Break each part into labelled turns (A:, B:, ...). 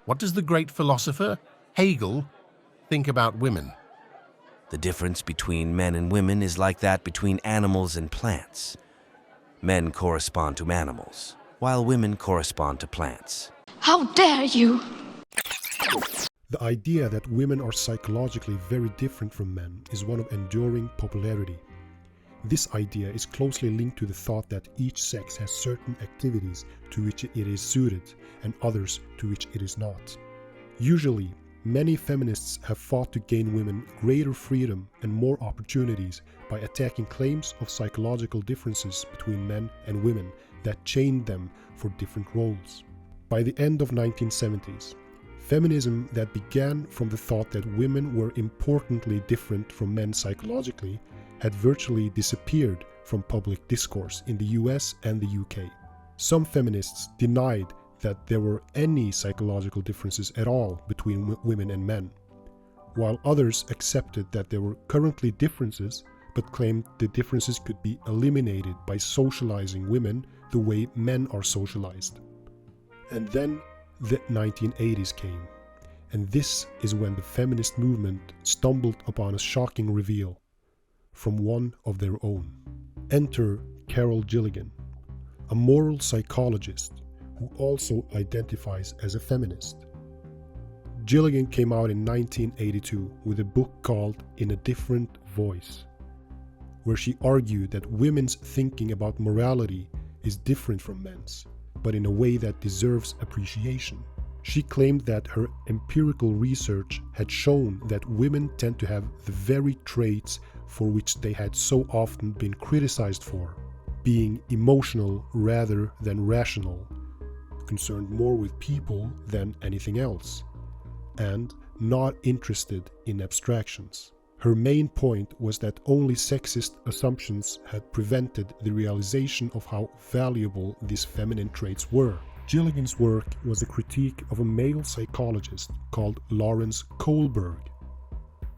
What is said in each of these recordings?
A: What does the great philosopher, Hegel, think about women?
B: The difference between men and women is like that between animals and plants. Men correspond to animals, while women correspond to plants.
C: How dare you!
D: The idea that women are psychologically very different from men is one of enduring popularity. This idea is closely linked to the thought that each sex has certain activities to which it is suited and others to which it is not. Usually, many feminists have fought to gain women greater freedom and more opportunities by attacking claims of psychological differences between men and women that chained them for different roles. By the end of 1970s, feminism that began from the thought that women were importantly different from men psychologically had virtually disappeared from public discourse in the US and the UK. Some feminists denied that there were any psychological differences at all between women and men, while others accepted that there were currently differences but claimed the differences could be eliminated by socializing women the way men are socialized. And then the 1980s came, and this is when the feminist movement stumbled upon a shocking reveal from one of their own. Enter Carol Gilligan, a moral psychologist who also identifies as a feminist. Gilligan came out in 1982 with a book called In a Different Voice, where she argued that women's thinking about morality is different from men's, but in a way that deserves appreciation. She claimed that her empirical research had shown that women tend to have the very traits for which they had so often been criticized for, being emotional rather than rational, concerned more with people than anything else, and not interested in abstractions. Her main point was that only sexist assumptions had prevented the realization of how valuable these feminine traits were. Gilligan's work was a critique of a male psychologist called Lawrence Kohlberg.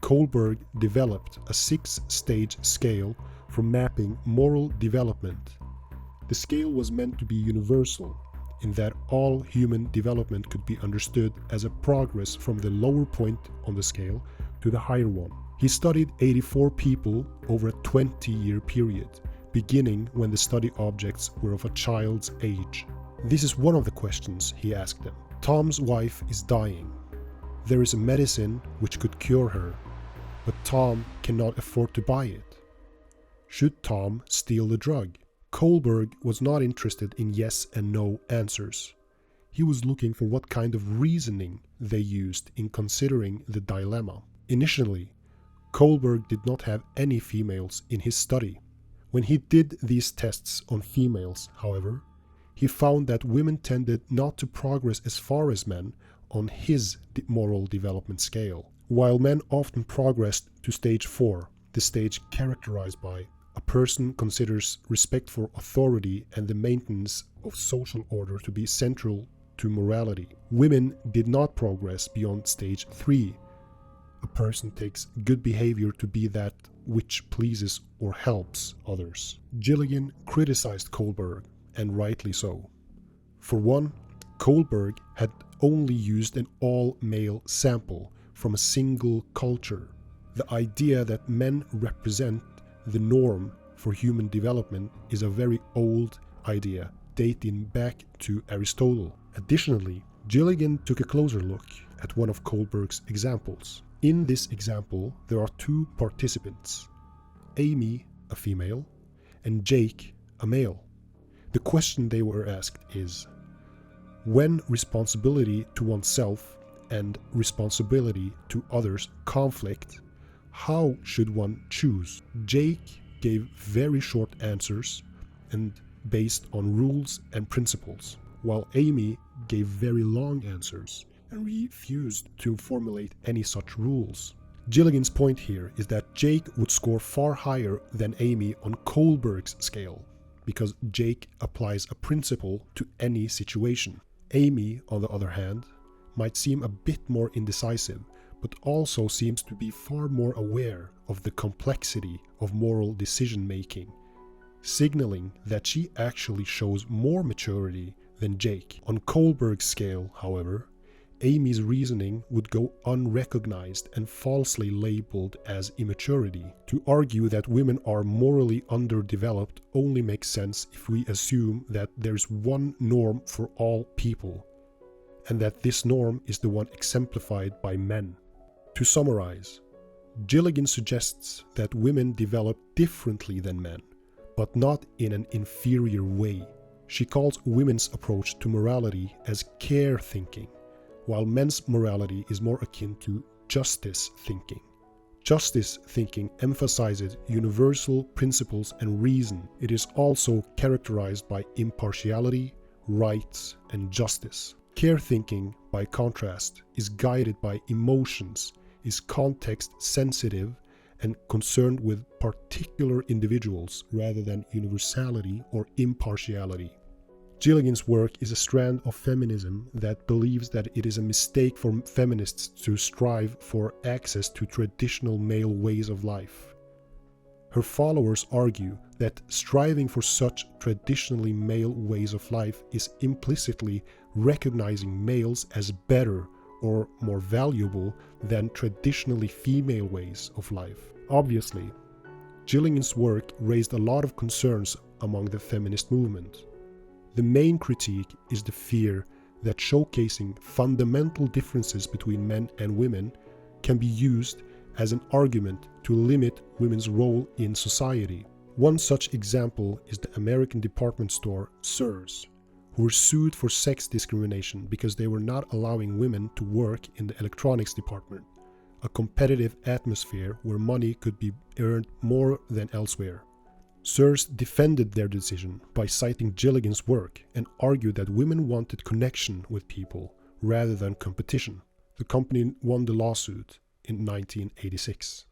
D: Kohlberg developed a 6-stage scale for mapping moral development. The scale was meant to be universal, in that all human development could be understood as a progress from the lower point on the scale to the higher one. He studied 84 people over a 20-year period, beginning when the study objects were of a child's age. This is one of the questions he asked them. Tom's wife is dying. There is a medicine which could cure her, but Tom cannot afford to buy it. Should Tom steal the drug? Kohlberg was not interested in yes and no answers. He was looking for what kind of reasoning they used in considering the dilemma. Initially, Kohlberg did not have any females in his study. When he did these tests on females, however, he found that women tended not to progress as far as men on his moral development scale, while men often progressed to stage 4, the stage characterized by a person considers respect for authority and the maintenance of social order to be central to morality. Women did not progress beyond stage 3. A person takes good behavior to be that which pleases or helps others. Gilligan criticized Kohlberg, and rightly so. For one, Kohlberg had only used an all-male sample from a single culture. The idea that men represent the norm for human development is a very old idea, dating back to Aristotle. Additionally, Gilligan took a closer look at one of Kohlberg's examples. In this example, there are 2 participants, Amy, a female, and Jake, a male. The question they were asked is, when responsibility to oneself and responsibility to others conflict, how should one choose? Jake gave very short answers and based on rules and principles, while Amy gave very long answers and refused to formulate any such rules. Gilligan's point here is that Jake would score far higher than Amy on Kohlberg's scale, because Jake applies a principle to any situation. Amy, on the other hand, might seem a bit more indecisive, but also seems to be far more aware of the complexity of moral decision-making, signaling that she actually shows more maturity than Jake. On Kohlberg's scale, however, Amy's reasoning would go unrecognized and falsely labeled as immaturity. To argue that women are morally underdeveloped only makes sense if we assume that there's one norm for all people, and that this norm is the one exemplified by men. To summarize, Gilligan suggests that women develop differently than men, but not in an inferior way. She calls women's approach to morality as care thinking, while men's morality is more akin to justice thinking. Justice thinking emphasizes universal principles and reason. It is also characterized by impartiality, rights, and justice. Care thinking, by contrast, is guided by emotions, is context sensitive, and concerned with particular individuals rather than universality or impartiality. Gilligan's work is a strand of feminism that believes that it is a mistake for feminists to strive for access to traditional male ways of life. Her followers argue that striving for such traditionally male ways of life is implicitly recognizing males as better or more valuable than traditionally female ways of life. Obviously, Gilligan's work raised a lot of concerns among the feminist movement. The main critique is the fear that showcasing fundamental differences between men and women can be used as an argument to limit women's role in society. One such example is the American department store Sears, who were sued for sex discrimination because they were not allowing women to work in the electronics department, a competitive atmosphere where money could be earned more than elsewhere. Sears defended their decision by citing Gilligan's work and argued that women wanted connection with people rather than competition. The company won the lawsuit in 1986.